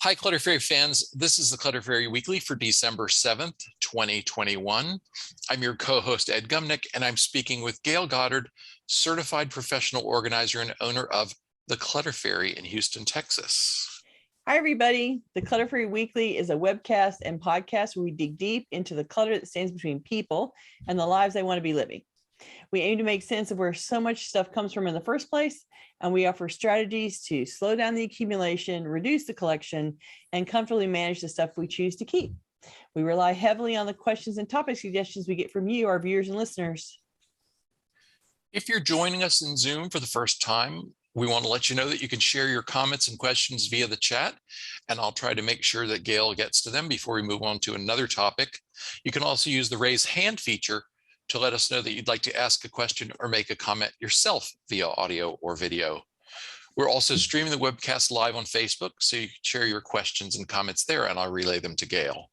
Hi, Clutter Fairy fans. This is the Clutter Fairy Weekly for December 7th, 2021. I'm your co-host, Ed Gumnick, and I'm speaking with Gayle Goddard, certified professional organizer and owner of the Clutter Fairy in Houston, Texas. Hi, everybody. The Clutter Fairy Weekly is a webcast and podcast where we dig deep into the clutter that stands between people and the lives they want to be living. We aim to make sense of where so much stuff comes from in the first place, and we offer strategies to slow down the accumulation, reduce the collection, and comfortably manage the stuff we choose to keep. We rely heavily on the questions and topic suggestions we get from you, our viewers and listeners. If you're joining us in Zoom for the first time, we want to let you know that you can share your comments and questions via the chat, and I'll try to make sure that Gayle gets to them before we move on to another topic. You can also use the raise hand feature to let us know that you'd like to ask a question or make a comment yourself via audio or video. We're also streaming the webcast live on Facebook, so you can share your questions and comments there, and I'll relay them to Gayle.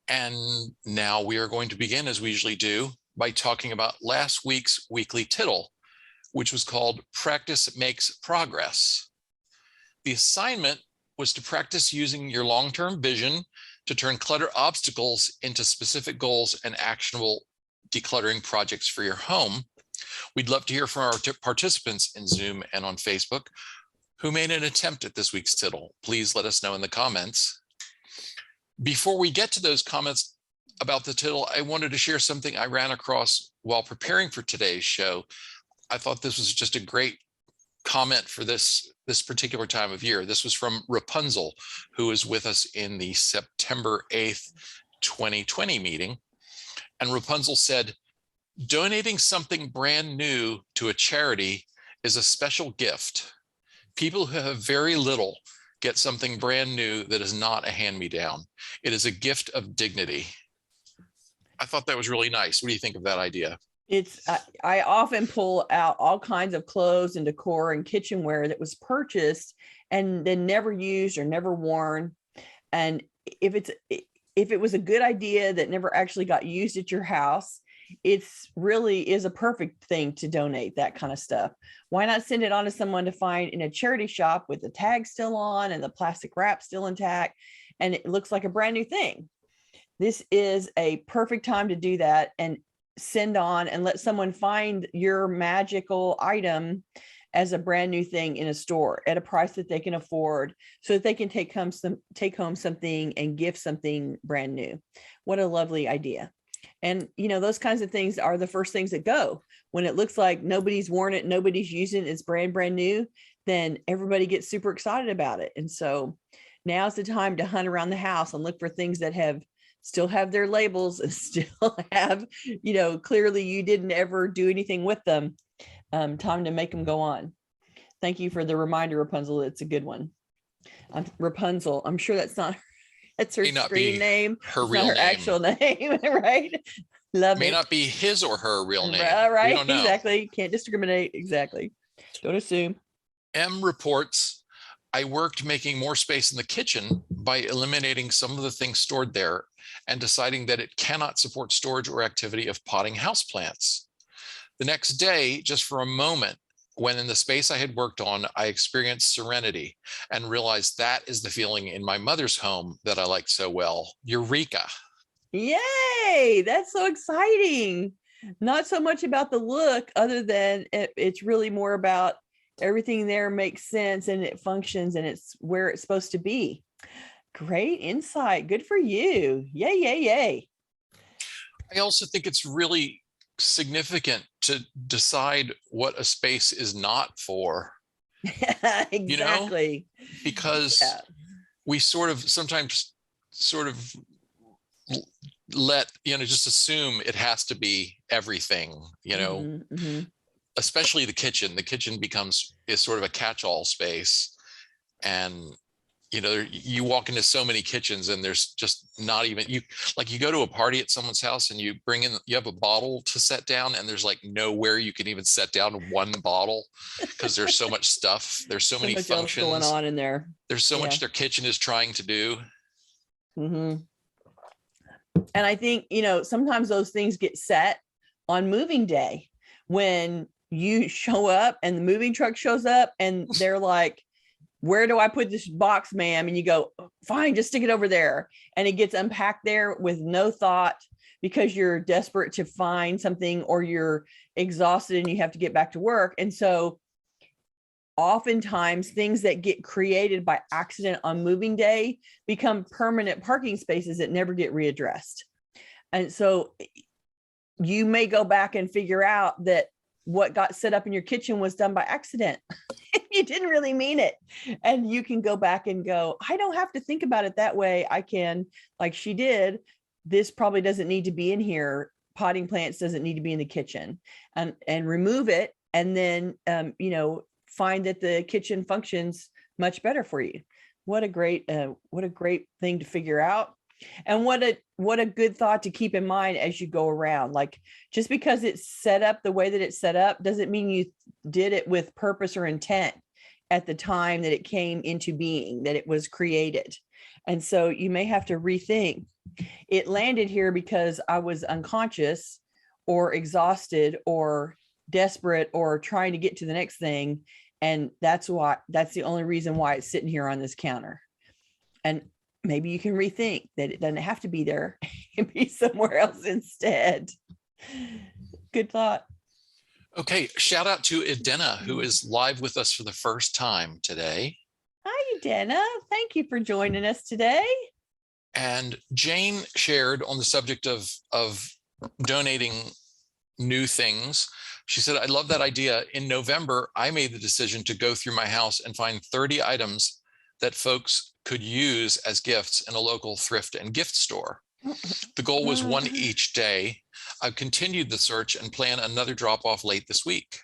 And now we are going to begin, as we usually do, by talking about last week's weekly tittle, which was called Practice Makes Progress. The assignment was to practice using your long-term vision to turn clutter obstacles into specific goals and actionable decluttering projects for your home. We'd love to hear from our participants in Zoom and on Facebook who made an attempt at this week's tittle. Please let us know in the comments. Before we get to those comments about the tittle, I wanted to share something I ran across while preparing for today's show. I thought this was just a great comment for this particular time of year. This was from Rapunzel, who is with us in the September 8th, 2020 meeting. And Rapunzel said, "Donating something brand new to a charity is a special gift. People who have very little get something brand new that is not a hand-me-down. It is a gift of dignity." I thought that was really nice. What do you think of that idea? I often pull out all kinds of clothes and decor and kitchenware that was purchased and then never used or never worn. And if it was a good idea that never actually got used at your house, it's really is a perfect thing to donate that kind of stuff. Why not send it on to someone to find in a charity shop with the tag still on and the plastic wrap still intact, and it looks like a brand new thing? This is a perfect time to do that and send on and let someone find your magical item as a brand new thing in a store at a price that they can afford, so that they can take home something and gift something brand new. What a lovely idea. And those kinds of things are the first things that go when it looks like nobody's worn it, nobody's using it, it's brand new. Then everybody gets super excited about it. And so now's the time to hunt around the house and look for things that still have their labels and still have, clearly you didn't ever do anything with them. Time to make them go on. Thank you for the reminder, Rapunzel. It's a good one. Rapunzel. I'm sure that's her screen name. Her it's real not her name. Actual name, right? Love May it. not be his or her real name. Right. We don't know. Exactly. Can't discriminate. Exactly. Don't assume. M reports, "I worked making more space in the kitchen by eliminating some of the things stored there and deciding that it cannot support storage or activity of potting houseplants. The next day, just for a moment, when in the space I had worked on, I experienced serenity and realized that is the feeling in my mother's home that I like so well. Eureka." Yay! That's so exciting. Not so much about the look, other than it's really more about everything there makes sense and it functions and it's where it's supposed to be. Great insight. Good for you. Yay, yay, yay. I also think it's really significant to decide what a space is not for. Exactly. Because we sometimes let, just assume it has to be everything, Mm-hmm. Especially the kitchen. The kitchen is sort of a catch-all space. And you walk into so many kitchens and there's just not even, you go to a party at someone's house and you have a bottle to set down and there's like nowhere you can even set down one bottle because there's so much stuff. There's so many functions going on in there. There's so much their kitchen is trying to do. Mm-hmm. And I think, sometimes those things get set on moving day when you show up and the moving truck shows up and they're like, where do I put this box, ma'am? And you go, fine, just stick it over there. And it gets unpacked there with no thought because you're desperate to find something or you're exhausted and you have to get back to work. And so oftentimes things that get created by accident on moving day become permanent parking spaces that never get readdressed. And so you may go back and figure out that what got set up in your kitchen was done by accident. You didn't really mean it. And you can go back and go, I don't have to think about it that way. I can, like she did, this probably doesn't need to be in here. Potting plants doesn't need to be in the kitchen, and remove it. And then, find that the kitchen functions much better for you. What a great thing to figure out. And what a good thought to keep in mind as you go around. Like, just because it's set up the way that it's set up doesn't mean you did it with purpose or intent at the time that it came into being, that it was created. And so you may have to rethink. It landed here because I was unconscious or exhausted or desperate or trying to get to the next thing. And that's the only reason why it's sitting here on this counter. And maybe you can rethink that it doesn't have to be there. It can be somewhere else instead. Good thought. Okay, shout out to Edena, who is live with us for the first time today. Hi, Edena. Thank you for joining us today. And Jane shared on the subject of donating new things. She said, I love that idea. In November, I made the decision to go through my house and find 30 items that folks could use as gifts in a local thrift and gift store. The goal was one each day. I've continued the search and plan another drop off late this week.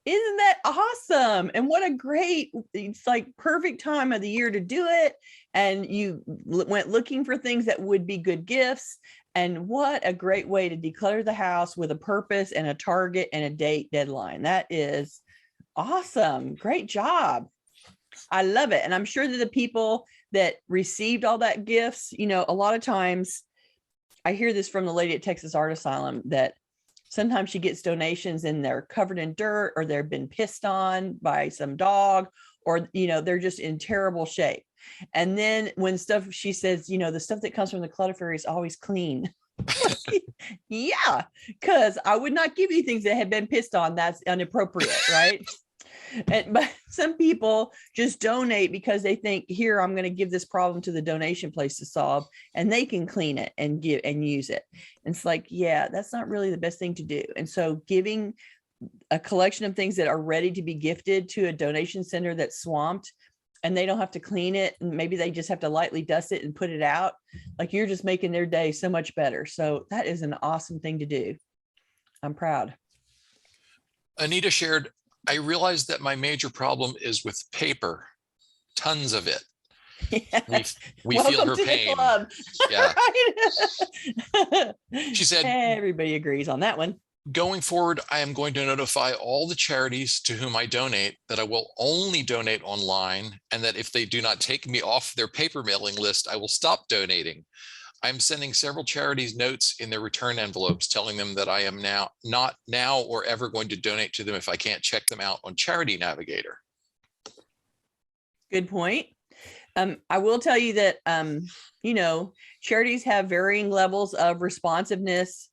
Isn't that awesome? And what a great, it's like perfect time of the year to do it. And you went looking for things that would be good gifts. And what a great way to declutter the house with a purpose and a target and a date deadline. That is awesome. Great job. I love it. And I'm sure that the people that received all that gifts, a lot of times I hear this from the lady at Texas Art Asylum, that sometimes she gets donations and they're covered in dirt, or they've been pissed on by some dog, or, they're just in terrible shape. And then when she says, the stuff that comes from the Clutter Fairy is always clean. Yeah, because I would not give you things that had been pissed on. That's inappropriate, right? But some people just donate because they think, here, I'm going to give this problem to the donation place to solve, and they can clean it and give and use it. And it's like, yeah, that's not really the best thing to do. And so giving a collection of things that are ready to be gifted to a donation center that's swamped, and they don't have to clean it, and maybe they just have to lightly dust it and put it out, like, you're just making their day so much better. So that is an awesome thing to do. I'm proud. Anita shared, I realized that my major problem is with paper, tons of it. Yeah. We feel her pain. Yeah. She said, everybody agrees on that one. Going forward, I am going to notify all the charities to whom I donate that I will only donate online, and that if they do not take me off their paper mailing list, I will stop donating. I'm sending several charities notes in their return envelopes telling them that I am not now or ever going to donate to them if I can't check them out on Charity Navigator. Good point. I will tell you that, charities have varying levels of responsiveness.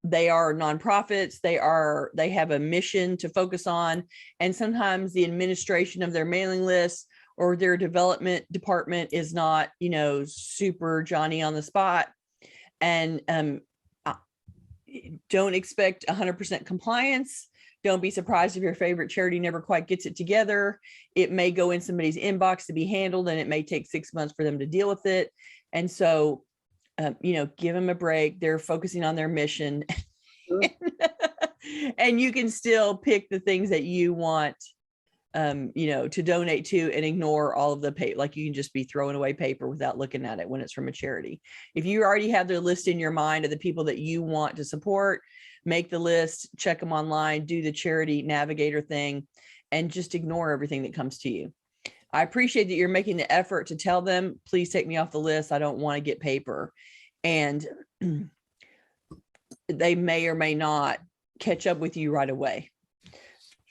They are nonprofits. They have a mission to focus on. And sometimes the administration of their mailing list or their development department is not, super Johnny on the spot. And don't expect 100% compliance. Don't be surprised if your favorite charity never quite gets it together. It may go in somebody's inbox to be handled, and it may take 6 months for them to deal with it. And so, give them a break. They're focusing on their mission. And you can still pick the things that you want, to donate to, and ignore all of the paper. Like, you can just be throwing away paper without looking at it when it's from a charity. If you already have their list in your mind of the people that you want to support, make the list, check them online, do the Charity Navigator thing, and just ignore everything that comes to you. I appreciate that you're making the effort to tell them, please take me off the list. I don't want to get paper. And they may or may not catch up with you right away.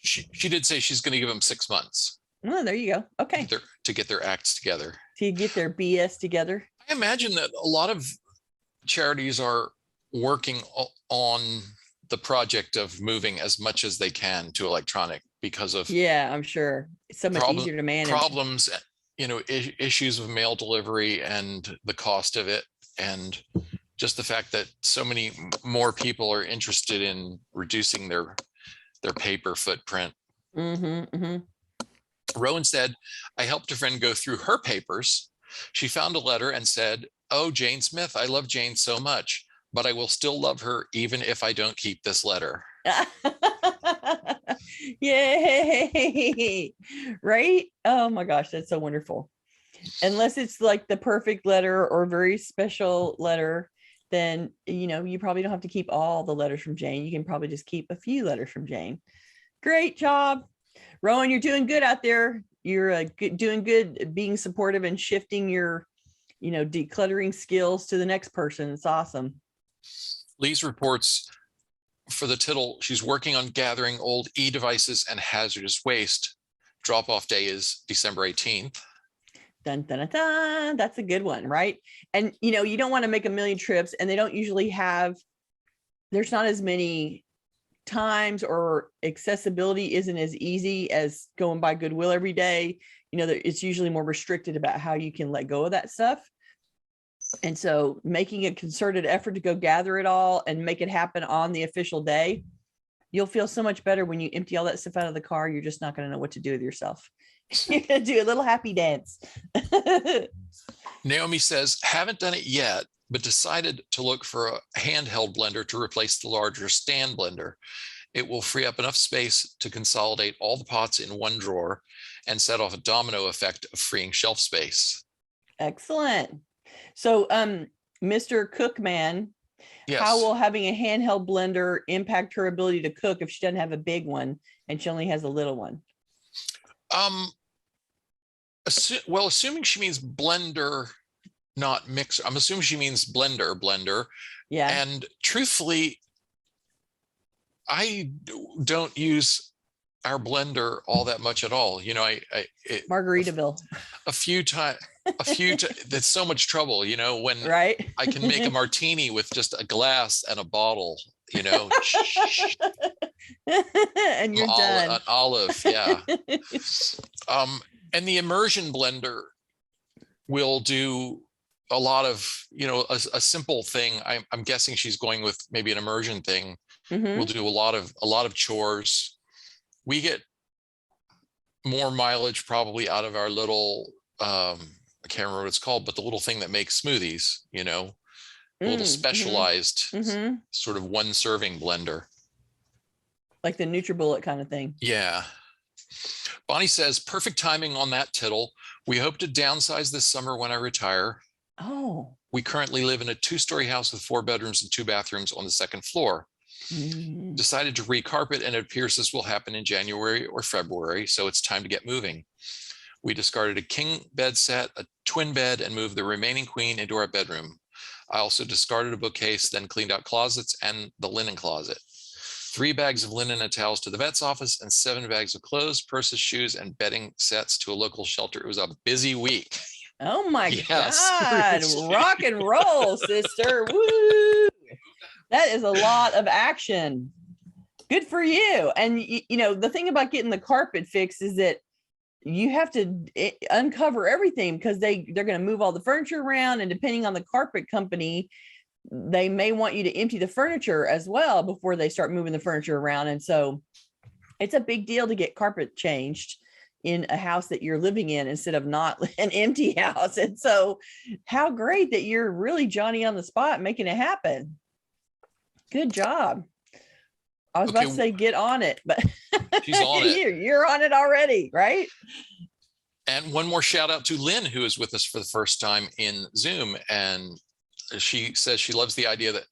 She did say she's going to give them 6 months. Well, there you go. Okay. to get their acts together. To get their BS together. I imagine that a lot of charities are working on the project of moving as much as they can to electronic because of I'm sure it's so much easier to manage. Problems, issues of mail delivery and the cost of it, and just the fact that so many more people are interested in reducing their paper footprint. Rowan said, I helped a friend go through her papers. She found a letter and said, oh, Jane Smith, I love Jane so much, but I will still love her even if I don't keep this letter. Yay. Right? Oh my gosh, that's so wonderful. Unless it's like the perfect letter or very special letter, then you probably don't have to keep all the letters from Jane. You can probably just keep a few letters from Jane. Great job, Rowan. You're doing good out there. You're doing good being supportive and shifting your decluttering skills to the next person. It's awesome. Lee's reports for the tittle, she's working on gathering old e-devices and hazardous waste. Drop-off day is December 18th. Dun, dun, dun, dun. That's a good one, right? And you don't want to make a million trips, and they don't usually there's not as many times, or accessibility isn't as easy as going by Goodwill every day. It's usually more restricted about how you can let go of that stuff. And so making a concerted effort to go gather it all and make it happen on the official day, you'll feel so much better when you empty all that stuff out of the car. You're just not going to know what to do with yourself. You're going to do a little happy dance. Naomi says, haven't done it yet, but decided to look for a handheld blender to replace the larger stand blender. It will free up enough space to consolidate all the pots in one drawer and set off a domino effect of freeing shelf space. Excellent. So, Mr. Cookman, yes. How will having a handheld blender impact her ability to cook if she doesn't have a big one and she only has a little one? Assuming she means blender, not mixer. I'm assuming she means blender. Yeah. And truthfully, I don't use our blender all that much at all. Margaritaville. A few times. That's so much trouble, when right. I can make a martini with just a glass and a bottle, and you're done. An olive, yeah. And the immersion blender will do a lot of, a simple thing. I'm guessing she's going with maybe an immersion thing. We'll do a lot of chores. We get more mileage probably out of our little I can't remember what it's called, but the little thing that makes smoothies, a little specialized sort of one serving blender. Like the NutriBullet kind of thing. Yeah. Bonnie says, perfect timing on that tittle. We hope to downsize this summer when I retire. Oh. We currently live in a 2-story house with 4 bedrooms and 2 bathrooms on the 2nd floor. Decided to recarpet, and it appears this will happen in January or February, so it's time to get moving. We discarded a king bed set, a twin bed, and moved the remaining queen into our bedroom. I also discarded a bookcase, then cleaned out closets and the linen closet. 3 bags of linen and towels to the vet's office, and 7 bags of clothes, purses, shoes, and bedding sets to a local shelter. It was a busy week. Oh my God. Rock and roll, sister. Woo! That is a lot of action. Good for you. And the thing about getting the carpet fixed is that you have to uncover everything, because they're going to move all the furniture around, and depending on the carpet company, they may want you to empty the furniture as well before they start moving the furniture around. And so it's a big deal to get carpet changed in a house that you're living in instead of not an empty house. And so how great that you're really Johnny on the spot making it happen. Good job. I was about to say get on it, but she's on it. You're on it already, right? And one more shout out to Lynn, who is with us for the first time in Zoom. And she says she loves the idea that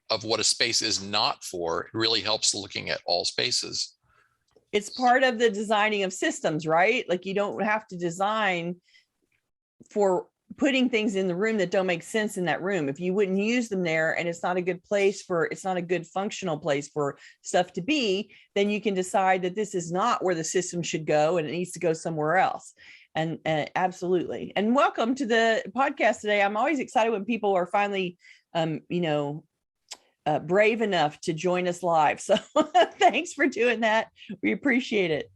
of what a space is not for. It really helps looking at all spaces. It's part of the designing of systems, right? Like you don't have to design for putting things in the room that don't make sense in that room. If you wouldn't use them there and it's not a good place for, it's not a good functional place for stuff to be, then you can decide that this is not where the system should go and it needs to go somewhere else. And absolutely. And welcome to the podcast today. I'm always excited when people are finally, brave enough to join us live. So thanks for doing that. We appreciate it.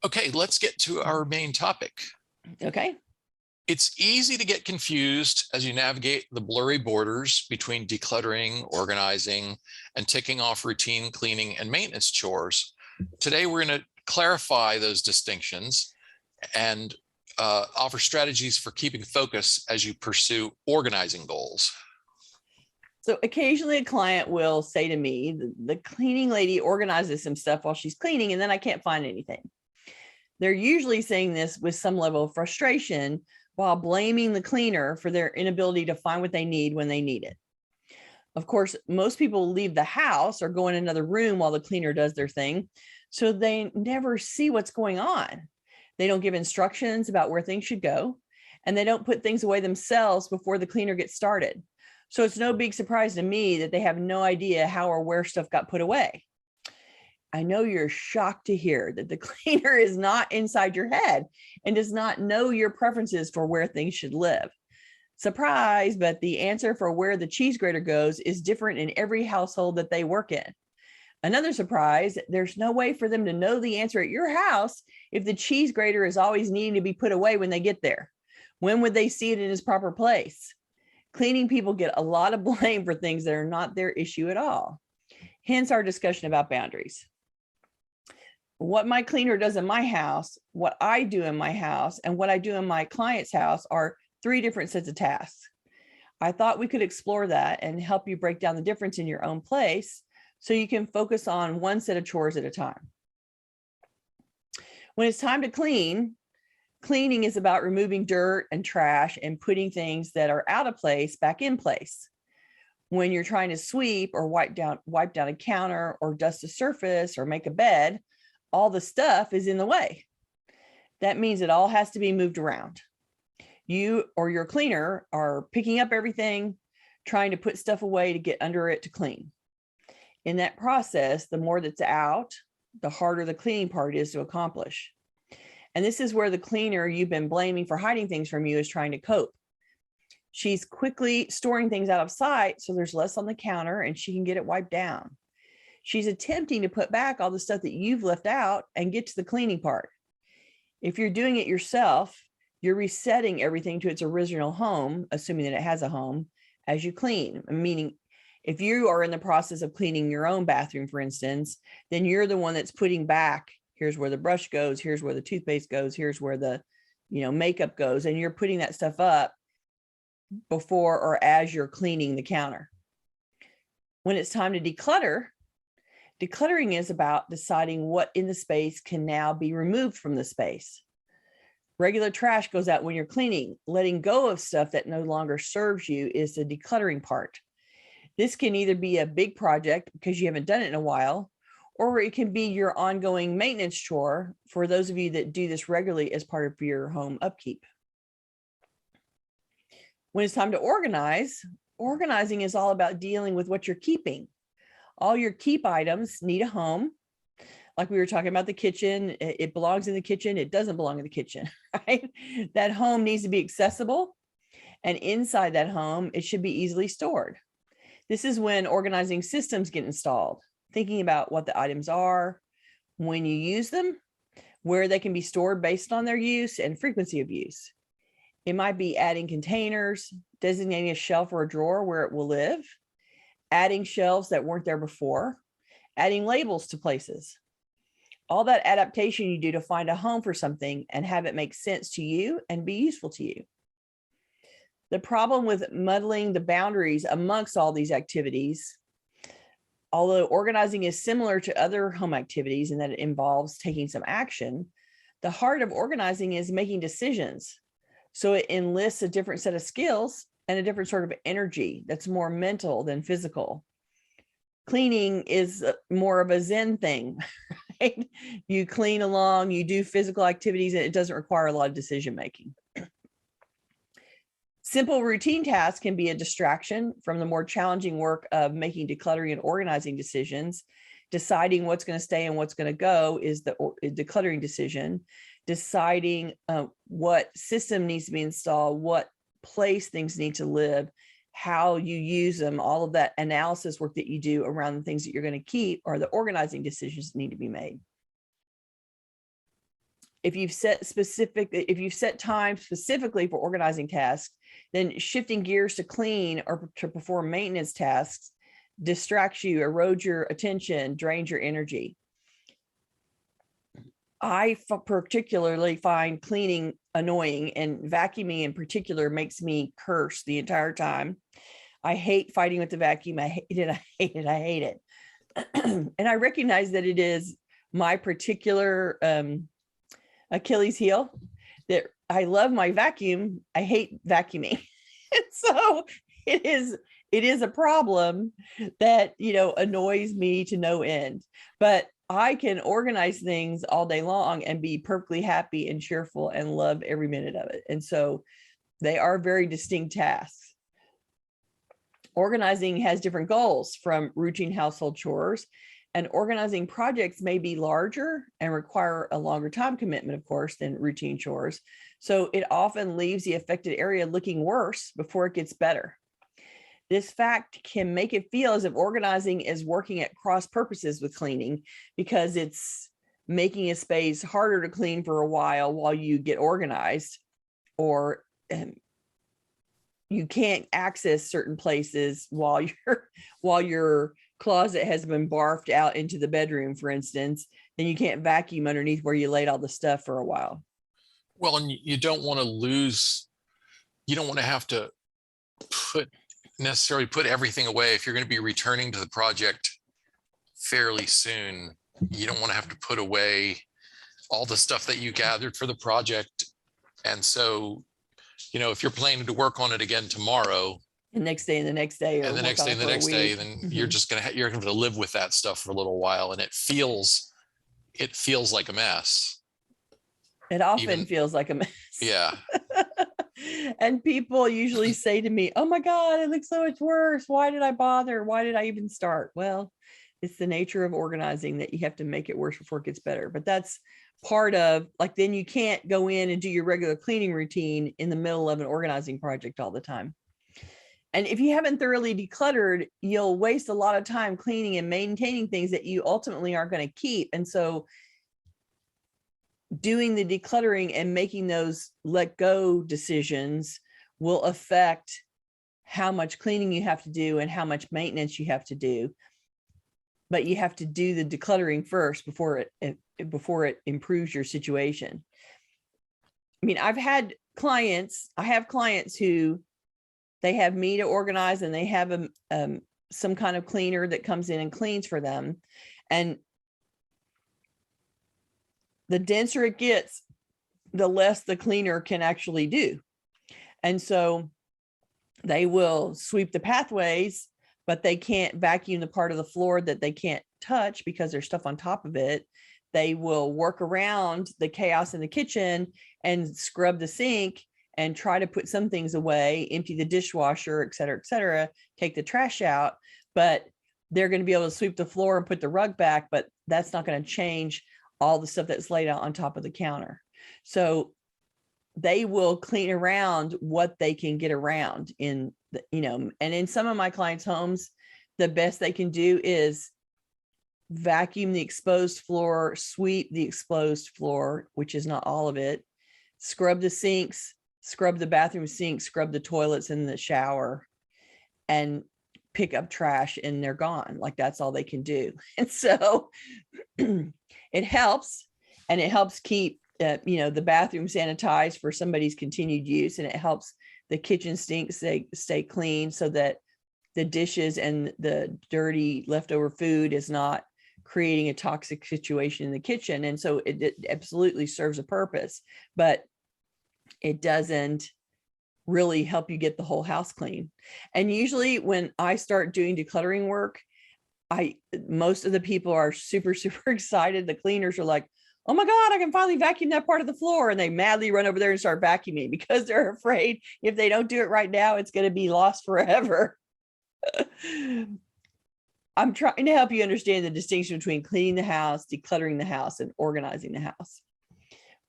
Okay, let's get to our main topic. Okay. It's easy to get confused as you navigate the blurry borders between decluttering, organizing, and ticking off routine cleaning and maintenance chores. Today, we're going to clarify those distinctions and offer strategies for keeping focus as you pursue organizing goals. So occasionally a client will say to me, the cleaning lady organizes some stuff while she's cleaning, and then I can't find anything. They're usually saying this with some level of frustration while blaming the cleaner for their inability to find what they need when they need it. Of course, most people leave the house or go in another room while the cleaner does their thing, so they never see what's going on. They don't give instructions about where things should go, and they don't put things away themselves before the cleaner gets started. So it's no big surprise to me that they have no idea how or where stuff got put away. I know you're shocked to hear that the cleaner is not inside your head and does not know your preferences for where things should live. Surprise, but the answer for where the cheese grater goes is different in every household that they work in. Another surprise, there's no way for them to know the answer at your house if the cheese grater is always needing to be put away when they get there. When would they see it in its proper place? Cleaning people get a lot of blame for things that are not their issue at all. Hence our discussion about boundaries. What my cleaner does in my house, what I do in my house, and what I do in my client's house are 3 different sets of tasks. I thought we could explore that and help you break down the difference in your own place so you can focus on one set of chores at a time. When it's time to clean, cleaning is about removing dirt and trash and putting things that are out of place back in place. When you're trying to sweep or wipe down a counter or dust a surface or make a bed, all the stuff is in the way. That means it all has to be moved around. You or your cleaner are picking up everything, trying to put stuff away to get under it to clean. In that process, the more that's out, the harder the cleaning part is to accomplish. And this is where the cleaner you've been blaming for hiding things from you is trying to cope. She's quickly storing things out of sight so there's less on the counter and she can get it wiped down. She's attempting to put back all the stuff that you've left out and get to the cleaning part. If you're doing it yourself, you're resetting everything to its original home, assuming that it has a home, as you clean. Meaning, if you are in the process of cleaning your own bathroom, for instance, then you're the one that's putting back, here's where the brush goes, here's where the toothpaste goes, here's where the makeup goes, and you're putting that stuff up before or as you're cleaning the counter. When it's time to declutter, decluttering is about deciding what in the space can now be removed from the space. Regular trash goes out when you're cleaning. Letting go of stuff that no longer serves you is the decluttering part. This can either be a big project because you haven't done it in a while, or it can be your ongoing maintenance chore for those of you that do this regularly as part of your home upkeep. When it's time to organize, organizing is all about dealing with what you're keeping. All your keep items need a home. Like we were talking about the kitchen, it belongs in the kitchen. It doesn't belong in the kitchen, right? That home needs to be accessible. And inside that home, it should be easily stored. This is when organizing systems get installed, thinking about what the items are, when you use them, where they can be stored based on their use and frequency of use. It might be adding containers, designating a shelf or a drawer where it will live, adding shelves that weren't there before, adding labels to places. All that adaptation you do to find a home for something and have it make sense to you and be useful to you. The problem with muddling the boundaries amongst all these activities, although organizing is similar to other home activities in that it involves taking some action, the heart of organizing is making decisions. So it enlists a different set of skills and a different sort of energy that's more mental than physical. Cleaning is more of a Zen thing, right? You clean along, you do physical activities, and it doesn't require a lot of decision making. Simple routine tasks can be a distraction from the more challenging work of making decluttering and organizing decisions. Deciding what's going to stay and what's going to go is the decluttering decision. Deciding what system needs to be installed, what place things need to live, how you use them, all of that analysis work that you do around the things that you're going to keep, or the organizing decisions that need to be made. If you've set time specifically for organizing tasks, then shifting gears to clean or to perform maintenance tasks distracts you, erodes your attention, drains your energy. I particularly find cleaning annoying, and vacuuming in particular makes me curse the entire time. I hate fighting with the vacuum. I hate it. I hate it. I hate it. And I recognize that it is my particular Achilles heel, that I love my vacuum. I hate vacuuming. And so it is a problem that, annoys me to no end, but I can organize things all day long and be perfectly happy and cheerful and love every minute of it. And so they are very distinct tasks. Organizing has different goals from routine household chores, and organizing projects may be larger and require a longer time commitment, of course, than routine chores. So it often leaves the affected area looking worse before it gets better. This fact can make it feel as if organizing is working at cross purposes with cleaning, because it's making a space harder to clean for a while you get organized, or you can't access certain places while your closet has been barfed out into the bedroom, for instance. Then you can't vacuum underneath where you laid all the stuff for a while. Well, and you don't want to have to necessarily put everything away. If you're going to be returning to the project fairly soon, you don't want to have to put away all the stuff that you gathered for the project. And so, if you're planning to work on it again tomorrow, the next day and the next day, and the next day and the next day, then you're just going to have to live with that stuff for a little while, and it feels like a mess. It often feels like a mess. Yeah. And people usually say to me, "Oh my God, it looks so much worse. Why did I bother? Why did I even start?" Well, it's the nature of organizing that you have to make it worse before it gets better. But that's part of, then you can't go in and do your regular cleaning routine in the middle of an organizing project all the time. And if you haven't thoroughly decluttered, you'll waste a lot of time cleaning and maintaining things that you ultimately aren't going to keep. And so doing the decluttering and making those let go decisions will affect how much cleaning you have to do and how much maintenance you have to do. But you have to do the decluttering first before it improves your situation. I mean, I have clients who, they have me to organize, and they have some kind of cleaner that comes in and cleans for them. And the denser it gets, the less the cleaner can actually do. And so they will sweep the pathways, but they can't vacuum the part of the floor that they can't touch because there's stuff on top of it. They will work around the chaos in the kitchen and scrub the sink and try to put some things away, empty the dishwasher, et cetera, take the trash out. But they're going to be able to sweep the floor and put the rug back, but that's not going to change all the stuff that's laid out on top of the counter. So they will clean around what they can get around and in some of my clients' homes, the best they can do is vacuum the exposed floor, sweep the exposed floor, which is not all of it, scrub the sinks, scrub the bathroom sink, scrub the toilets and the shower, and pick up trash, and they're gone. That's all they can do. And so it helps, and it helps keep the bathroom sanitized for somebody's continued use, and it helps the kitchen sink stay clean so that the dishes and the dirty leftover food is not creating a toxic situation in the kitchen. And so it absolutely serves a purpose, but it doesn't really help you get the whole house clean. And usually when I start doing decluttering work, most of the people are super, super excited. The cleaners are like, oh my God, I can finally vacuum that part of the floor. And they madly run over there and start vacuuming because they're afraid if they don't do it right now, it's going to be lost forever. I'm trying to help you understand the distinction between cleaning the house, decluttering the house, and organizing the house.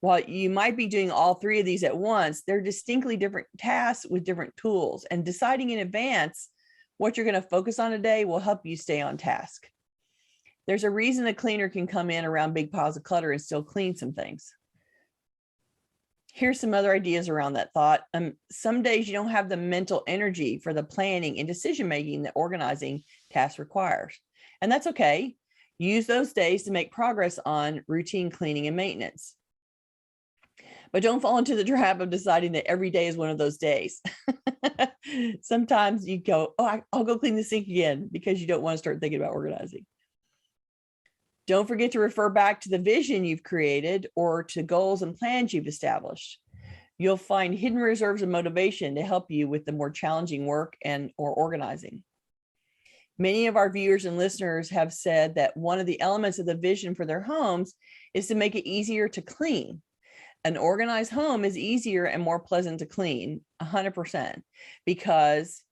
While you might be doing all three of these at once, they're distinctly different tasks with different tools, and deciding in advance what you're going to focus on today will help you stay on task. There's a reason a cleaner can come in around big piles of clutter and still clean some things. Here's some other ideas around that thought. Some days you don't have the mental energy for the planning and decision-making that organizing tasks requires. And that's okay. Use those days to make progress on routine cleaning and maintenance. But don't fall into the trap of deciding that every day is one of those days. Sometimes you go, oh, I'll go clean the sink again because you don't want to start thinking about organizing. Don't forget to refer back to the vision you've created or to goals and plans you've established. You'll find hidden reserves of motivation to help you with the more challenging work or organizing. Many of our viewers and listeners have said that one of the elements of the vision for their homes is to make it easier to clean. An organized home is easier and more pleasant to clean, 100%, because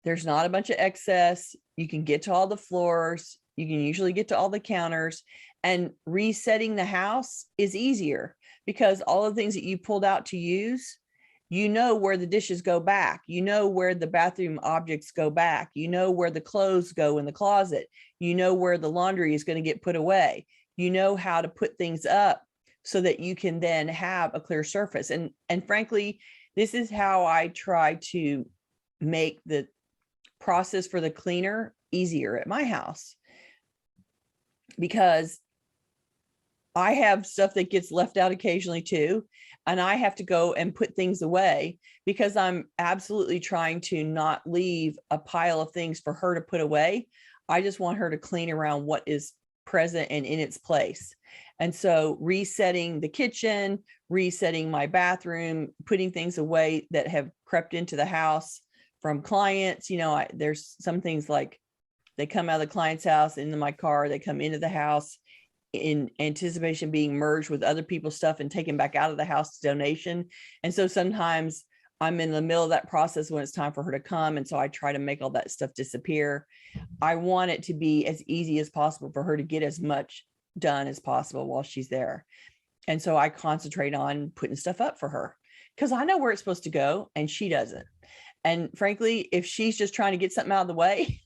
there's not a bunch of excess. You can get to all the floors. You can usually get to all the counters, and resetting the house is easier because all the things that you pulled out to use, you know where the dishes go back. You know where the bathroom objects go back. You know where the clothes go in the closet. You know where the laundry is going to get put away. You know how to put things up so that you can then have a clear surface. And frankly, this is how I try to make the process for the cleaner easier at my house, because I have stuff that gets left out occasionally too. And I have to go and put things away because I'm absolutely trying to not leave a pile of things for her to put away. I just want her to clean around what is present and in its place. And so resetting the kitchen, resetting my bathroom, putting things away that have crept into the house from clients. You know, there's some things like they come out of the client's house into my car, they come into the house in anticipation of being merged with other people's stuff and taken back out of the house to donation. And so sometimes I'm in the middle of that process when it's time for her to come. And so I try to make all that stuff disappear. I want it to be as easy as possible for her to get as much done as possible while she's there. And so I concentrate on putting stuff up for her because I know where it's supposed to go and she doesn't. And frankly, if she's just trying to get something out of the way,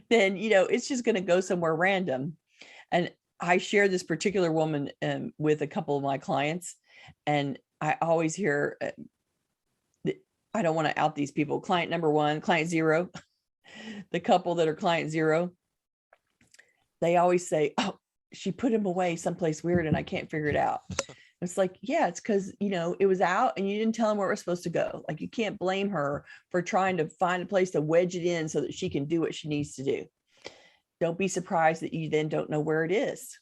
then, you know, it's just going to go somewhere random. And I share this particular woman with a couple of my clients, and I always hear, I don't want to out these people. Client number one, client zero, the couple that are client zero, they always say, oh, she put him away someplace weird and I can't figure it out. It's like, yeah, it's because, you know, it was out and you didn't tell him where it was supposed to go. Like, you can't blame her for trying to find a place to wedge it in so that she can do what she needs to do. Don't be surprised that you then don't know where it is.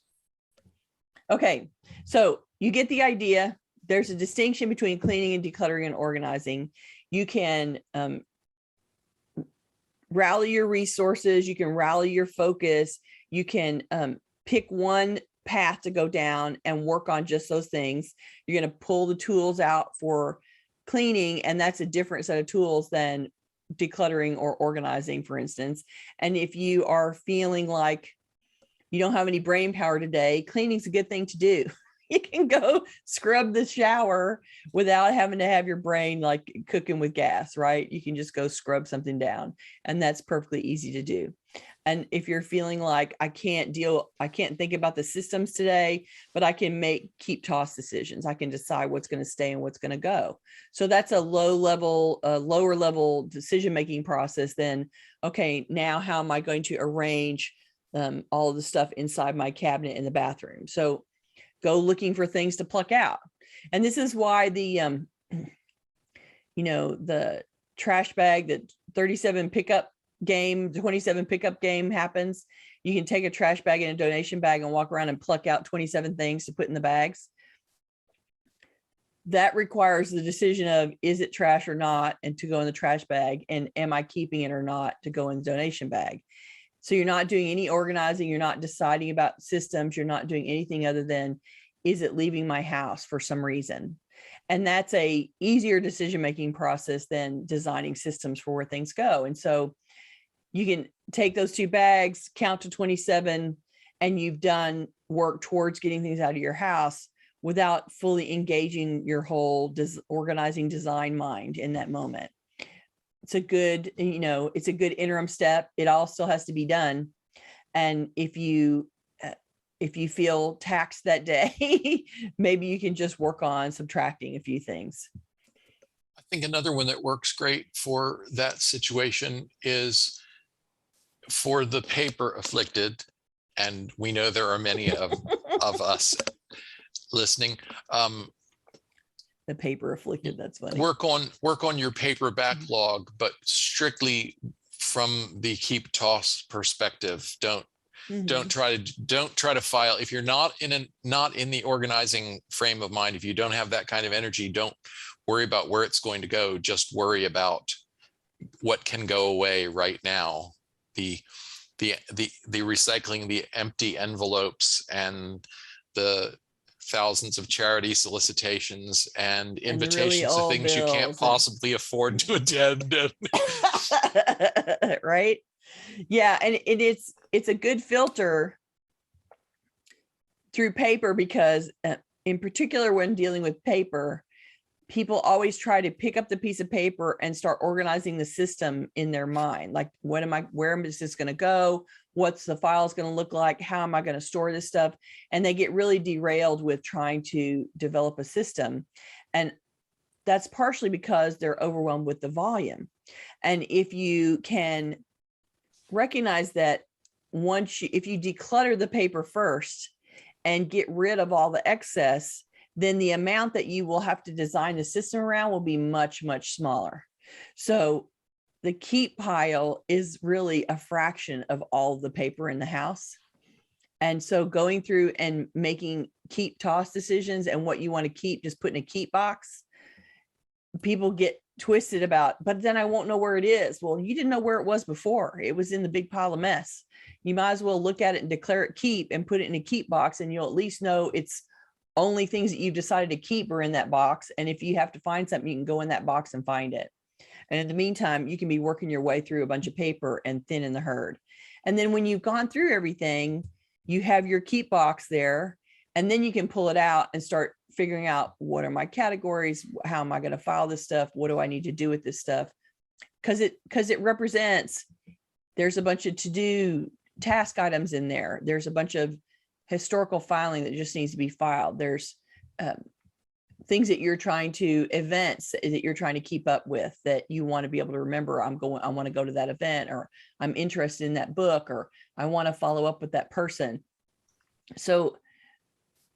Okay, so you get the idea. There's a distinction between cleaning and decluttering and organizing. You can rally your resources. You can rally your focus. You can pick one path to go down and work on just those things. You're going to pull the tools out for cleaning, and that's a different set of tools than decluttering or organizing, for instance. And if you are feeling like you don't have any brain power today, cleaning's a good thing to do. You can go scrub the shower without having to have your brain like cooking with gas, right? You can just go scrub something down, and that's perfectly easy to do. And if you're feeling like I can't think about the systems today, but I can keep toss decisions. I can decide what's going to stay and what's going to go. So that's a lower level decision-making process than, okay, now how am I going to arrange all of the stuff inside my cabinet in the bathroom? So go looking for things to pluck out. And this is why the trash bag, that 37 pickup game, 27 pickup game happens. You can take a trash bag and a donation bag and walk around and pluck out 27 things to put in the bags. That requires the decision of, is it trash or not, and to go in the trash bag, and am I keeping it or not to go in the donation bag. So you're not doing any organizing. You're not deciding about systems. You're not doing anything other than, is it leaving my house for some reason? And that's a easier decision-making process than designing systems for where things go. And so you can take those 2 bags, count to 27, and you've done work towards getting things out of your house without fully engaging your whole organizing design mind in that moment. It's a good, it's a good interim step. It all still has to be done. And if you feel taxed that day, maybe you can just work on subtracting a few things. I think another one that works great for that situation is for the paper afflicted, and we know there are many of us listening. The paper afflicted, that's funny. Work on your paper backlog, but strictly from the keep toss perspective. Don't try to file if you're not in the organizing frame of mind. If you don't have that kind of energy, don't worry about where it's going to go. Just worry about what can go away right now. The recycling, the empty envelopes, and the thousands of charity solicitations and invitations to things you can't possibly afford to attend. Right? Yeah, and it's a good filter through paper because in particular when dealing with paper, people always try to pick up the piece of paper and start organizing the system in their mind. Like, where is this going to go? What's the files going to look like? How am I going to store this stuff? And they get really derailed with trying to develop a system. And that's partially because they're overwhelmed with the volume. And if you can recognize that if you declutter the paper first and get rid of all the excess, then the amount that you will have to design the system around will be much, much smaller. So the keep pile is really a fraction of all the paper in the house. And so going through and making keep toss decisions and what you want to keep, just put in a keep box, people get twisted about, but then I won't know where it is. Well, you didn't know where it was before. It was in the big pile of mess. You might as well look at it and declare it keep and put it in a keep box, and you'll at least know it's only things that you've decided to keep are in that box. And if you have to find something, you can go in that box and find it. And in the meantime, you can be working your way through a bunch of paper and thinning the herd. And then when you've gone through everything, you have your keep box there, and then you can pull it out and start figuring out, what are my categories? How am I going to file this stuff? What do I need to do with this stuff? Because it represents, there's a bunch of to-do task items in there. There's a bunch of historical filing that just needs to be filed. There's things that you're trying to, events that you're trying to keep up with, that you want to be able to remember. I want to go to that event, or I'm interested in that book, or I want to follow up with that person. So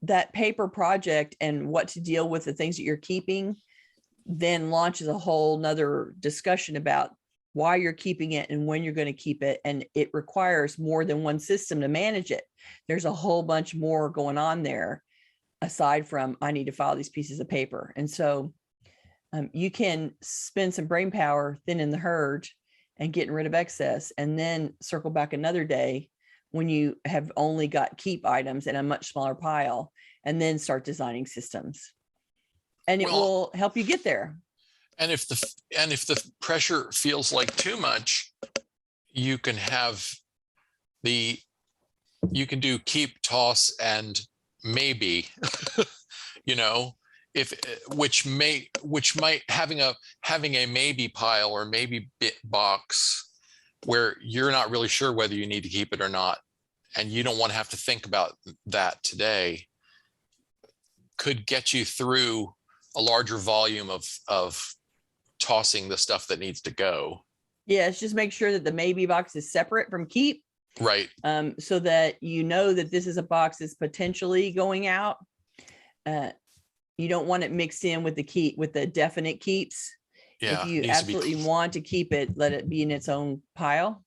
that paper project and what to deal with the things that you're keeping then launches a whole nother discussion about why you're keeping it and when you're going to keep it. And it requires more than one system to manage it. There's a whole bunch more going on there, aside from, I need to file these pieces of paper. And so you can spend some brain power thinning the herd and getting rid of excess, and then circle back another day when you have only got keep items in a much smaller pile, and then start designing systems. And it will help you get there. And if the pressure feels like too much, you can do keep, toss, and maybe, which might having a maybe pile or maybe bit box where you're not really sure whether you need to keep it or not, and you don't want to have to think about that today, could get you through a larger volume of tossing the stuff that needs to go. Yes, just make sure that the maybe box is separate from keep. Right. So that you know that this is a box that's potentially going out. You don't want it mixed in with the keep, with the definite keeps. Yeah, if you absolutely want to keep it, let it be in its own pile.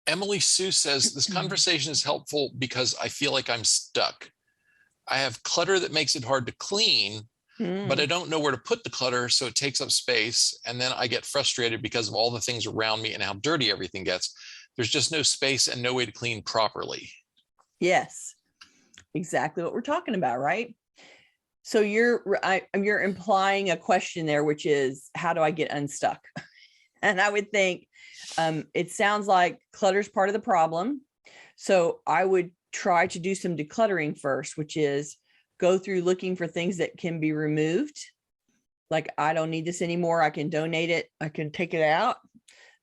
Emily Sue says, this conversation is helpful because I feel like I'm stuck. I have clutter that makes it hard to clean, but I don't know where to put the clutter, so it takes up space. And then I get frustrated because of all the things around me and how dirty everything gets. There's just no space and no way to clean properly. Yes. exactly what we're talking about, right? So you're implying a question there, which is, how do I get unstuck? And I would think it sounds like clutter's part of the problem. So I would try to do some decluttering first, which is go through looking for things that can be removed. Like, I don't need this anymore. I can donate it. I can take it out.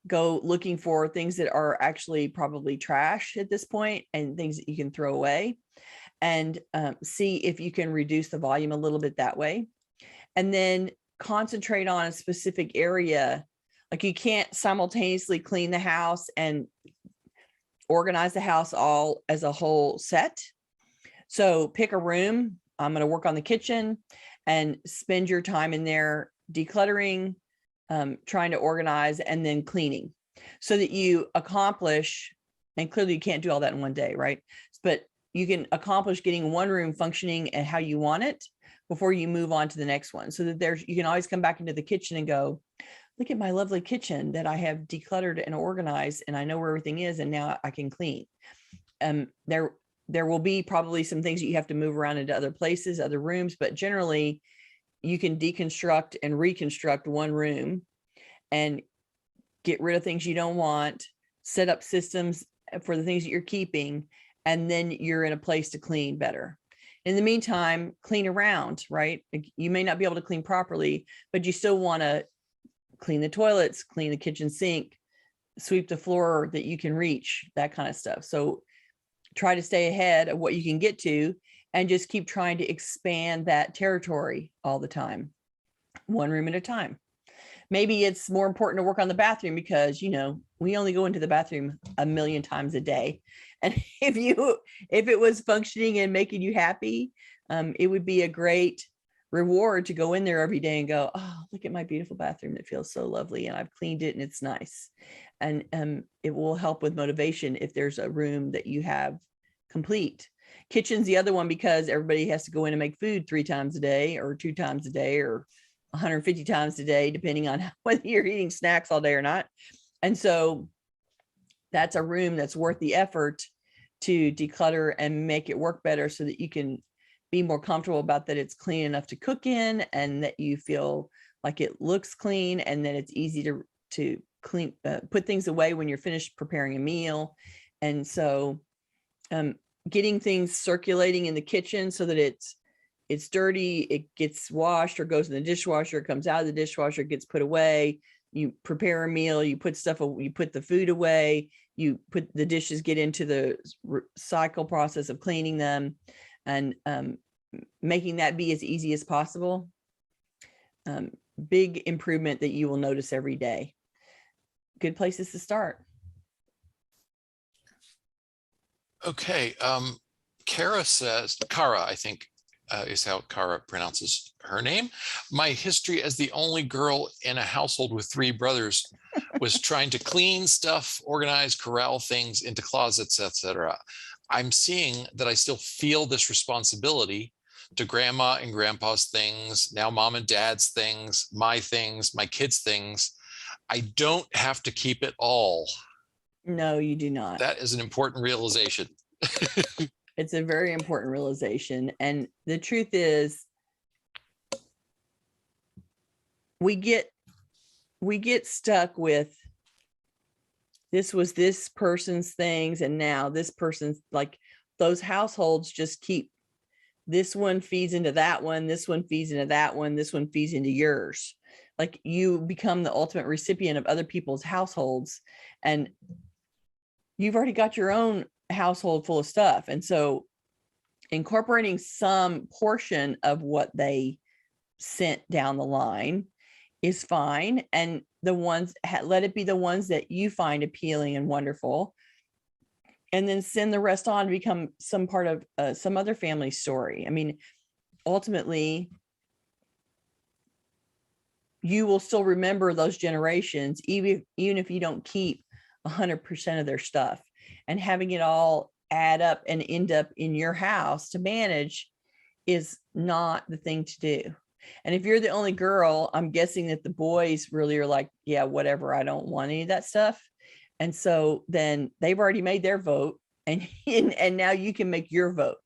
Go looking for things that are actually probably trash at this point and things that you can throw away, and see if you can reduce the volume a little bit that way. And then concentrate on a specific area. Like, you can't simultaneously clean the house and organize the house all as a whole set. So pick a room. I'm going to work on the kitchen and spend your time in there decluttering, trying to organize, and then cleaning, so that you accomplish, and clearly you can't do all that in one day, right? But you can accomplish getting one room functioning and how you want it before you move on to the next one. So that you can always come back into the kitchen and go, look at my lovely kitchen that I have decluttered and organized, and I know where everything is, and now I can clean. There will be probably some things that you have to move around into other places, other rooms, but generally you can deconstruct and reconstruct one room and get rid of things you don't want, set up systems for the things that you're keeping, and then you're in a place to clean better. In the meantime, clean around, right? You may not be able to clean properly, but you still want to clean the toilets, clean the kitchen sink, sweep the floor that you can reach, that kind of stuff. So try to stay ahead of what you can get to, and just keep trying to expand that territory all the time, one room at a time. Maybe it's more important to work on the bathroom because, we only go into the bathroom a million times a day. And if it was functioning and making you happy, it would be a great reward to go in there every day and go, oh, look at my beautiful bathroom. It feels so lovely. And I've cleaned it and it's nice. And it will help with motivation if there's a room that you have complete. Kitchen's the other one, because everybody has to go in and make food 3 times a day or 2 times a day or 150 times a day, depending on whether you're eating snacks all day or not. And so that's a room that's worth the effort to declutter and make it work better, so that you can be more comfortable about that it's clean enough to cook in, and that you feel like it looks clean, and that it's easy to clean, put things away when you're finished preparing a meal. And so getting things circulating in the kitchen so that it's dirty, it gets washed or goes in the dishwasher, it comes out of the dishwasher, gets put away. You prepare a meal, you put the food away, you put the dishes, get into the cycle process of cleaning them, and making that be as easy as possible. Big improvement that you will notice every day. Good places to start. Okay. Kara, I think is how Kara pronounces her name. My history as the only girl in a household with 3 brothers was trying to clean stuff, organize, corral things into closets, etc. I'm seeing that I still feel this responsibility to grandma and grandpa's things, now mom and dad's things, my kids' things. I don't have to keep it all. No, you do not. That is an important realization. It's a very important realization. And the truth is, we get stuck with, this was this person's things, and now this person's, like, those households just keep, this one feeds into that one, this one feeds into that one, this one feeds into yours. Like, you become the ultimate recipient of other people's households, and you've already got your own household full of stuff. And so incorporating some portion of what they sent down the line is fine. And the ones, let it be the ones that you find appealing and wonderful, and then send the rest on to become some part of some other family story. I mean, ultimately, you will still remember those generations, even if you don't keep 100% of their stuff. And having it all add up and end up in your house to manage is not the thing to do. And if you're the only girl, I'm guessing that the boys really are like, yeah, whatever, I don't want any of that stuff. And so then they've already made their vote, and now you can make your vote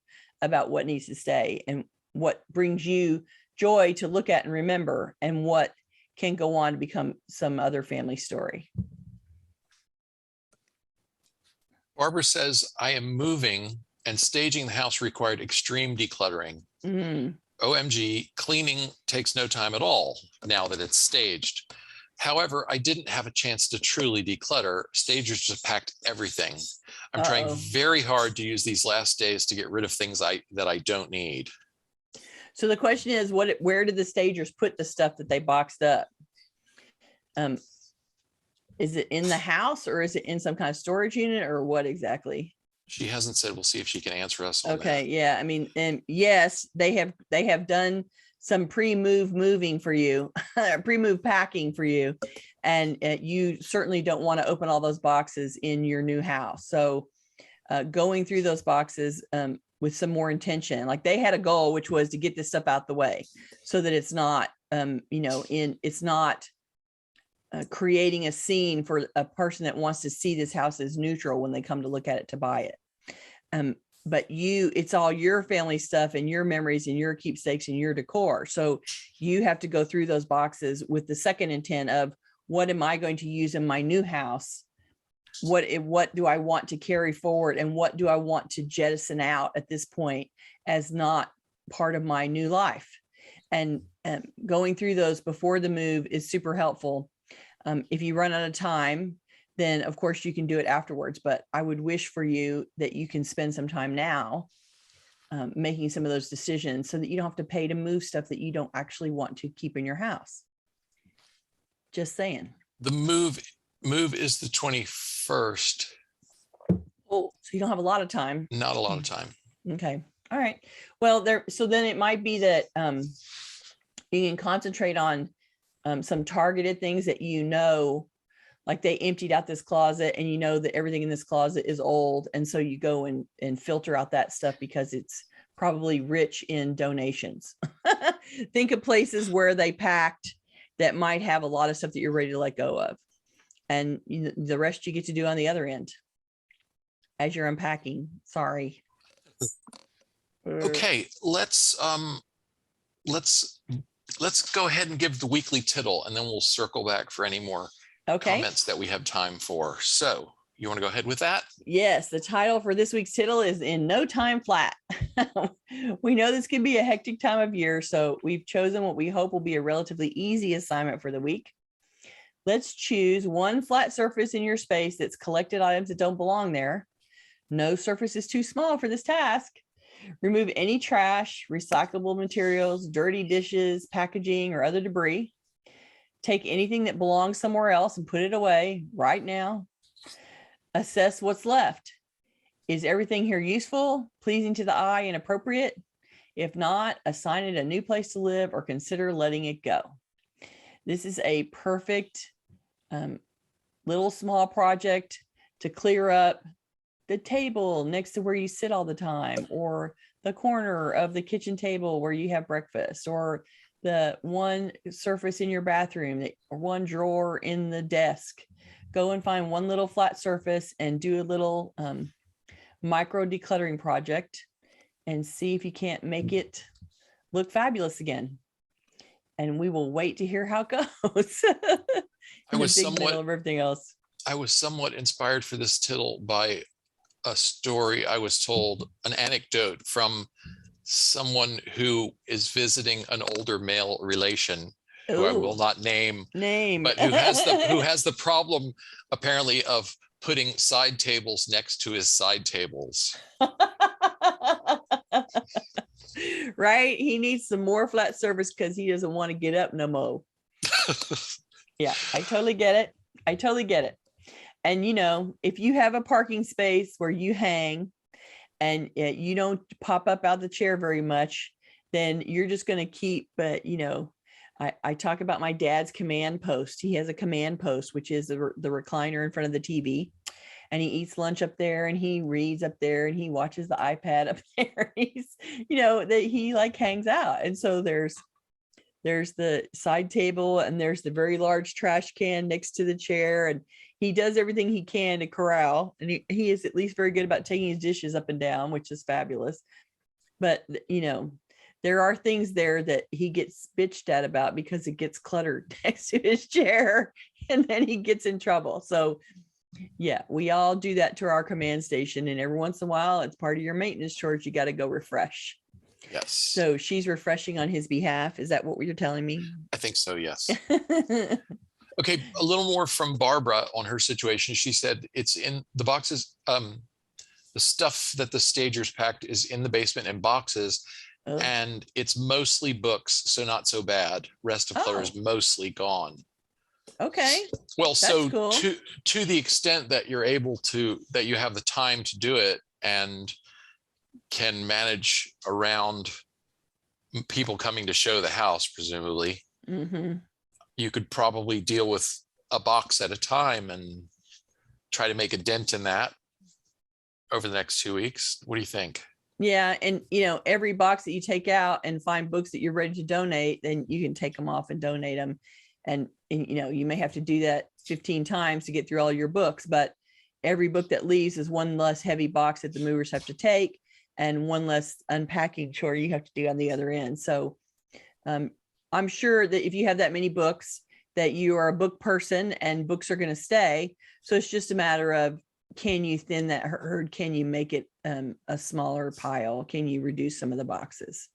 about what needs to stay and what brings you joy to look at and remember, and what can go on to become some other family story. Barbara says, I am moving and staging the house required extreme decluttering. OMG, cleaning takes no time at all now that it's staged. However, I didn't have a chance to truly declutter. Stagers just packed everything. I'm trying very hard to use these last days to get rid of things that I don't need. So the question is, where did the stagers put the stuff that they boxed up? Is it in the house, or is it in some kind of storage unit, or what exactly? She hasn't said. We'll see if she can answer us on Okay, that. yeah. I mean, and yes, they have done some pre-move moving for you, pre-move packing for you, and you certainly don't want to open all those boxes in your new house. So going through those boxes with some more intention, like they had a goal, which was to get this stuff out the way so that it's not, it's not creating a scene for a person that wants to see this house as neutral when they come to look at it to buy it. But it's all your family stuff and your memories and your keepsakes and your decor. So you have to go through those boxes with the second intent of, what am I going to use in my new house? What do I want to carry forward, and what do I want to jettison out at this point as not part of my new life? And going through those before the move is super helpful. If you run out of time, then of course you can do it afterwards. But I would wish for you that you can spend some time now making some of those decisions so that you don't have to pay to move stuff that you don't actually want to keep in your house. Just saying. The move is the 21st. Oh, so you don't have a lot of time. Not a lot of time. Okay. All right. Well, so then it might be that you can concentrate on some targeted things that like they emptied out this closet, and you know that everything in this closet is old. And so you go and filter out that stuff because it's probably rich in donations. Think of places where they packed that might have a lot of stuff that you're ready to let go of. And the rest you get to do on the other end as you're unpacking. Sorry. Okay, let's go ahead and give the weekly tittle, and then we'll circle back for any more comments that we have time for. So you want to go ahead with that? Yes, the title for this week's tittle is In No Time Flat. We know this can be a hectic time of year, so we've chosen what we hope will be a relatively easy assignment for the week. Let's choose one flat surface in your space that's collected items that don't belong there. No surface is too small for this task. Remove any trash, recyclable materials, dirty dishes, packaging, or other debris. Take anything that belongs somewhere else and put it away right now. Assess what's left. Is everything here useful, pleasing to the eye, and appropriate? If not, assign it a new place to live or consider letting it go. This is a perfect little small project to clear up the table next to where you sit all the time, or the corner of the kitchen table where you have breakfast, or the one surface in your bathroom, or one drawer in the desk. Go and find one little flat surface and do a little micro decluttering project and see if you can't make it look fabulous again. And we will wait to hear how it goes. I was somewhat inspired for this tittle by a story I was told, an anecdote from someone who is visiting an older male relation, who I will not name, but who has the problem apparently of putting side tables next to his side tables. Right? He needs some more flat surface because he doesn't want to get up no more. Yeah, I totally get it. And if you have a parking space where you hang and you don't pop up out the chair very much, then you're just going to keep, I talk about my dad's command post. He has a command post, which is the recliner in front of the TV. And he eats lunch up there, and he reads up there, and he watches the iPad up there. He's, that he like hangs out. And so there's the side table, and there's the very large trash can next to the chair. And he does everything he can to corral. And he is at least very good about taking his dishes up and down, which is fabulous. but there are things there that he gets bitched at about because it gets cluttered next to his chair and then he gets in trouble. So yeah, we all do that to our command station, and every once in a while it's part of your maintenance chores. You got to go refresh. Yes. So she's refreshing on his behalf. Is that what you're telling me? I think so, yes. Okay, a little more from Barbara on her situation. She said it's in the boxes. The stuff that the stagers packed is in the basement in boxes, and it's mostly books, so not so bad. Rest of clutter is mostly gone. Okay. Well, That's so cool. to the extent that you're able to, that you have the time to do it and can manage around people coming to show the house, presumably, you could probably deal with a box at a time and try to make a dent in that over the next 2 weeks. What do you think? Yeah. And, every box that you take out and find books that you're ready to donate, then you can take them off and donate them. And you may have to do that 15 times to get through all your books, but every book that leaves is one less heavy box that the movers have to take and one less unpacking chore you have to do on the other end. So I'm sure that if you have that many books, that you are a book person and books are going to stay. So it's just a matter of, can you thin that herd? Can you make it a smaller pile? Can you reduce some of the boxes?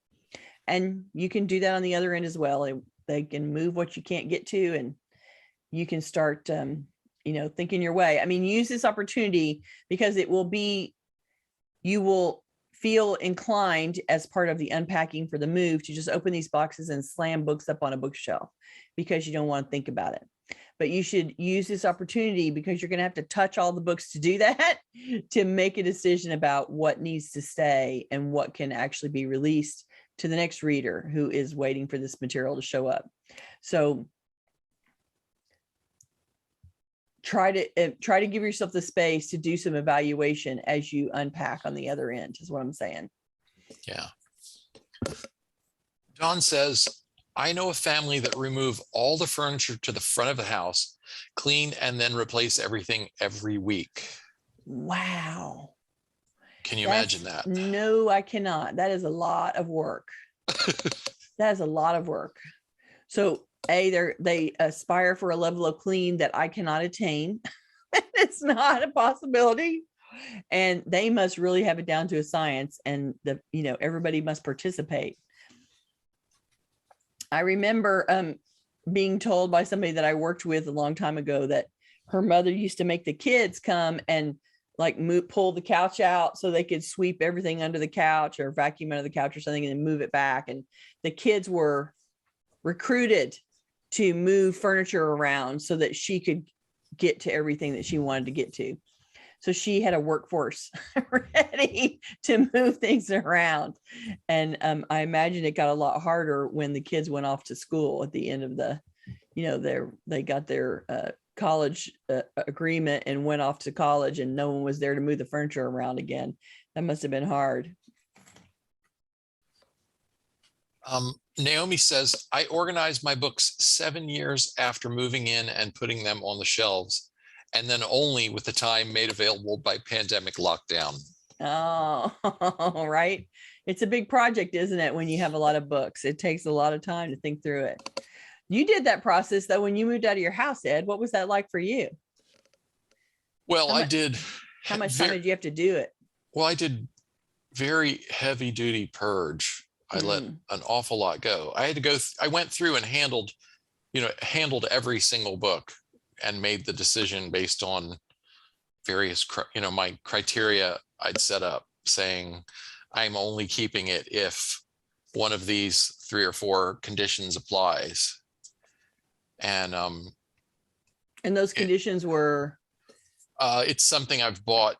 And you can do that on the other end as well. They can move what you can't get to, and you can start, thinking your way. I mean, use this opportunity because you will feel inclined as part of the unpacking for the move to just open these boxes and slam books up on a bookshelf because you don't want to think about it. But you should use this opportunity because you're going to have to touch all the books to do that, to make a decision about what needs to stay and what can actually be released to the next reader who is waiting for this material to show up. So try to give yourself the space to do some evaluation as you unpack on the other end, is what I'm saying. Yeah. Don says, I know a family that remove all the furniture to the front of the house, clean, and then replace everything every week. Wow. Can you imagine that? No, I cannot. That is a lot of work. That is a lot of work. So they aspire for a level of clean that I cannot attain. It's not a possibility. And they must really have it down to a science, and everybody must participate. I remember being told by somebody that I worked with a long time ago that her mother used to make the kids come and pull the couch out so they could sweep everything under the couch or vacuum under the couch or something and then move it back. And the kids were recruited to move furniture around so that she could get to everything that she wanted to get to. So she had a workforce ready to move things around. And I imagine it got a lot harder when the kids went off to school at the end of they got their college agreement and went off to college, and no one was there to move the furniture around again. That must have been hard. Naomi says, I organized my books 7 years after moving in and putting them on the shelves, and then only with the time made available by pandemic lockdown. Oh, right. It's a big project, isn't it? When you have a lot of books, it takes a lot of time to think through it. You did that process though when you moved out of your house, Ed. What was that like for you? Well, I did. How much time did you have to do it? Well, I did very heavy duty purge. I let an awful lot go. I had to go. I went through and handled every single book and made the decision based on various, my criteria I'd set up, saying I'm only keeping it if one of these 3 or 4 conditions applies. And those conditions were? It's something I've bought.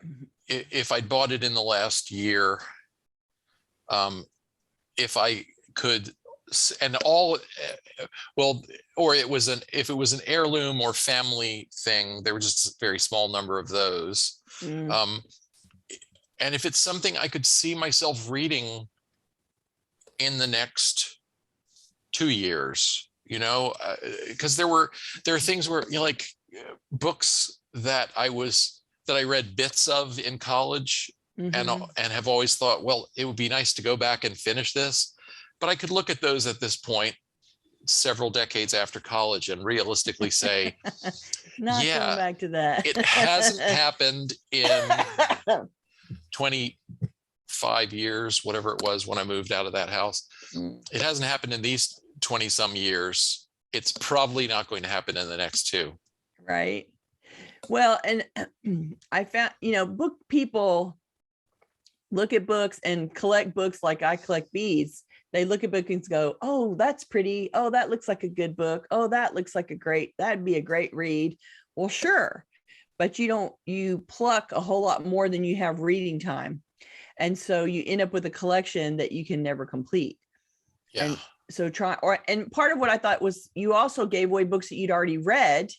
If I'd bought it in the last year, if I could, and all, well, or if it was an heirloom or family thing, there were just a very small number of those. And if it's something I could see myself reading in the next 2 years, because there are things where, like books that I read bits of in college and have always thought, well, it would be nice to go back and finish this. But I could look at those at this point, several decades after college, and realistically say, Not going back to that. It hasn't happened in 25 years, whatever it was when I moved out of that house. It hasn't happened in these 20 some years. It's probably not going to happen in the next 2. Right. Well, and I found, book people look at books and collect books like I collect beads. They look at books and go, oh, that's pretty. Oh, that looks like a good book. Oh, that looks like that'd be a great read. Well, sure. But you pluck a whole lot more than you have reading time. And so you end up with a collection that you can never complete. Yeah. And so and part of what I thought was you also gave away books that you'd already read.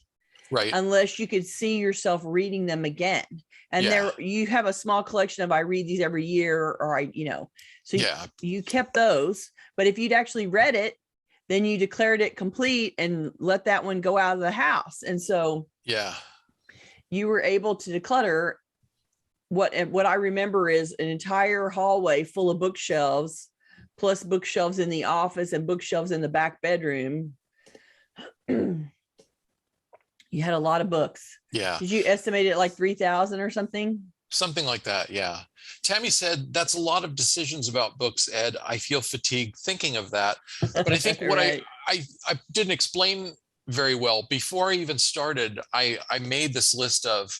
Right. Unless you could see yourself reading them again. And there you have a small collection of, I read these every year, or so you kept those. But if you'd actually read it, then you declared it complete and let that one go out of the house. And so you were able to declutter. What I remember is an entire hallway full of bookshelves, plus bookshelves in the office and bookshelves in the back bedroom. You had a lot of books. Yeah. Did you estimate it like 3,000 or something? Something like that. Yeah. Tammy said, that's a lot of decisions about books, Ed. I feel fatigued thinking of that. But I think what I didn't explain very well before I even started, I made this list of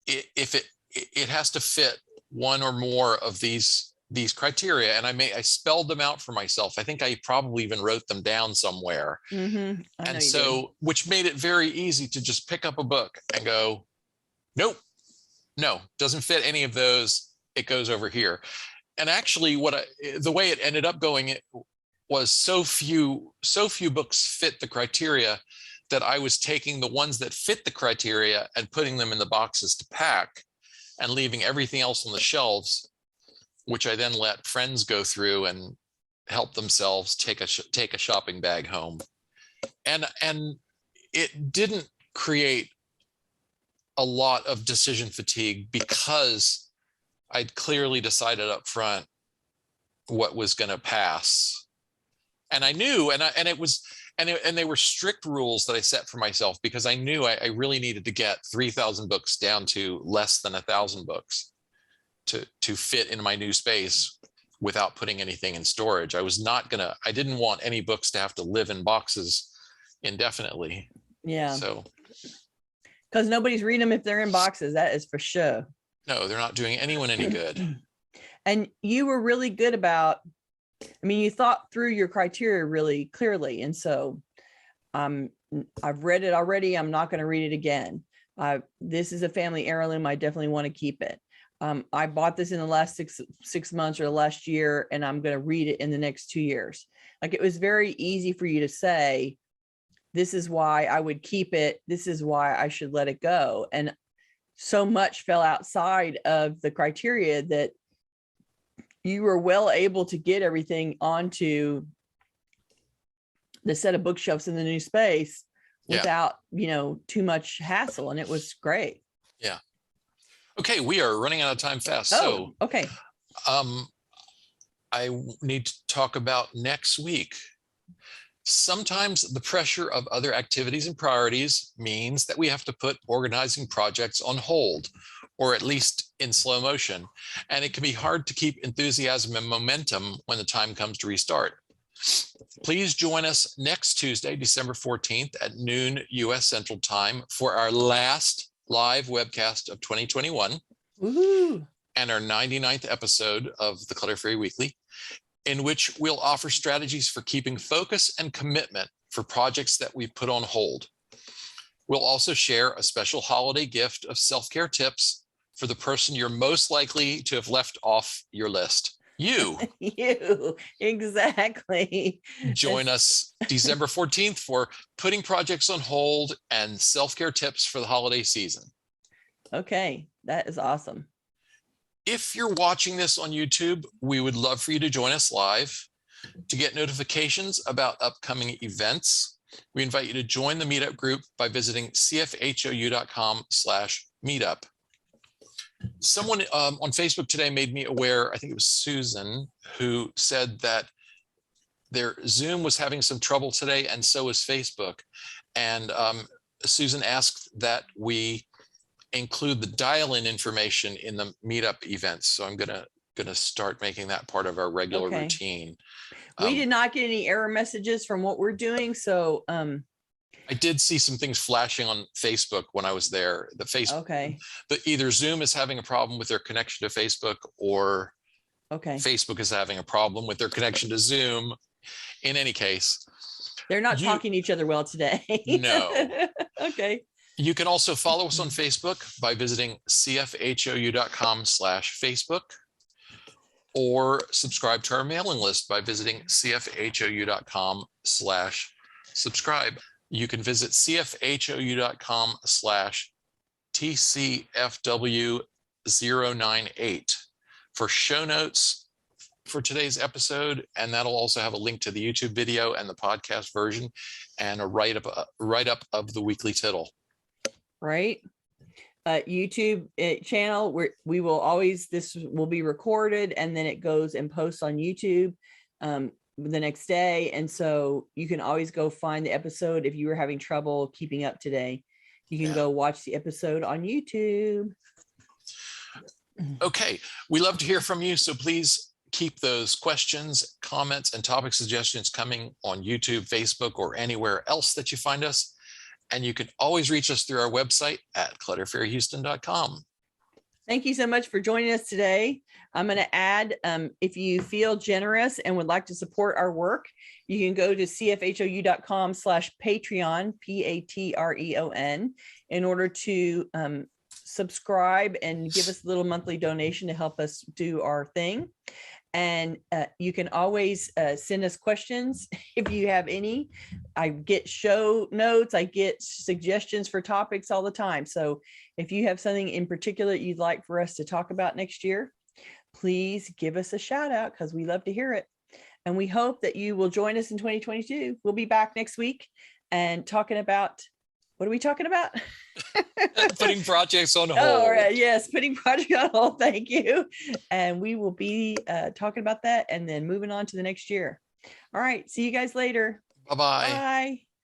if it has to fit one or more of these criteria, and I spelled them out for myself. I think I probably even wrote them down somewhere. And so, which made it very easy to just pick up a book and go, nope, no, doesn't fit any of those. It goes over here. And actually, the way it ended up going, it was so few books fit the criteria that I was taking the ones that fit the criteria and putting them in the boxes to pack, and leaving everything else on the shelves, which I then let friends go through and help themselves take a shopping bag home. And it didn't create a lot of decision fatigue because I'd clearly decided up front what was going to pass. And I knew, and they were strict rules that I set for myself, because I knew I really needed to get 3,000 books down to less than 1,000 books to fit in my new space without putting anything in storage. I didn't want any books to have to live in boxes indefinitely. Yeah. So. Because nobody's reading them if they're in boxes, that is for sure. No, they're not doing anyone any good. And you were really good about, you thought through your criteria really clearly. And so I've read it already. I'm not going to read it again. This is a family heirloom. I definitely want to keep it. I bought this in the last six months or the last year, and I'm going to read it in the next 2 years. Like, it was very easy for you to say, this is why I would keep it. This is why I should let it go. And so much fell outside of the criteria that you were well able to get everything onto the set of bookshelves in the new space without, too much hassle. And it was great. Yeah. Okay, we are running out of time fast. Oh, so okay. I need to talk about next week. Sometimes the pressure of other activities and priorities means that we have to put organizing projects on hold, or at least in slow motion. And it can be hard to keep enthusiasm and momentum when the time comes to restart. Please join us next Tuesday, December 14th at noon US Central Time for our last live webcast of 2021. Woohoo. And our 99th episode of the Clutter Fairy Weekly, in which we'll offer strategies for keeping focus and commitment for projects that we've put on hold. We'll also share a special holiday gift of self-care tips for the person you're most likely to have left off your list. You. You, exactly. Join us December 14th for putting projects on hold and self-care tips for the holiday season. Okay, that is awesome. If you're watching this on YouTube, we would love for you to join us live. To get notifications about upcoming events, we invite you to join the meetup group by visiting cfhou.com/meetup. Someone on Facebook today made me aware, I think it was Susan, who said that their Zoom was having some trouble today, and so is Facebook. And Susan asked that we include the dial-in information in the meetup events. So I'm gonna start making that part of our regular routine. We did not get any error messages from what we're doing. So I did see some things flashing on Facebook when I was there. The Facebook, but either Zoom is having a problem with their connection to Facebook, or Facebook is having a problem with their connection to Zoom. In any case, they're not talking to each other well today. No. Okay. You can also follow us on Facebook by visiting cfhou.com/Facebook, or subscribe to our mailing list by visiting cfhou.com/subscribe. You can visit cfhou.com/TCFW098 for show notes for today's episode, and that'll also have a link to the YouTube video and the podcast version, and a write-up of the weekly tittle. Right. YouTube channel where we will always, this will be recorded and then it goes and posts on YouTube the next day. And so you can always go find the episode. If you were having trouble keeping up today, you can go watch the episode on YouTube. Okay. We love to hear from you. So please keep those questions, comments, and topic suggestions coming on YouTube, Facebook, or anywhere else that you find us. And you can always reach us through our website at clutterfairyhouston.com. Thank you so much for joining us today. I'm going to add, if you feel generous and would like to support our work, you can go to cfhou.com/Patreon, Patreon, in order to subscribe and give us a little monthly donation to help us do our thing. And you can always send us questions if you have any. I get show notes, I get suggestions for topics all the time. So if you have something in particular you'd like for us to talk about next year, please give us a shout out, because we love to hear it. And we hope that you will join us in 2022. We'll be back next week and talking about, what are we talking about? Putting projects on hold. Oh, right. Yes, putting projects on hold. Thank you. And we will be talking about that and then moving on to the next year. All right. See you guys later. Bye-bye. Bye.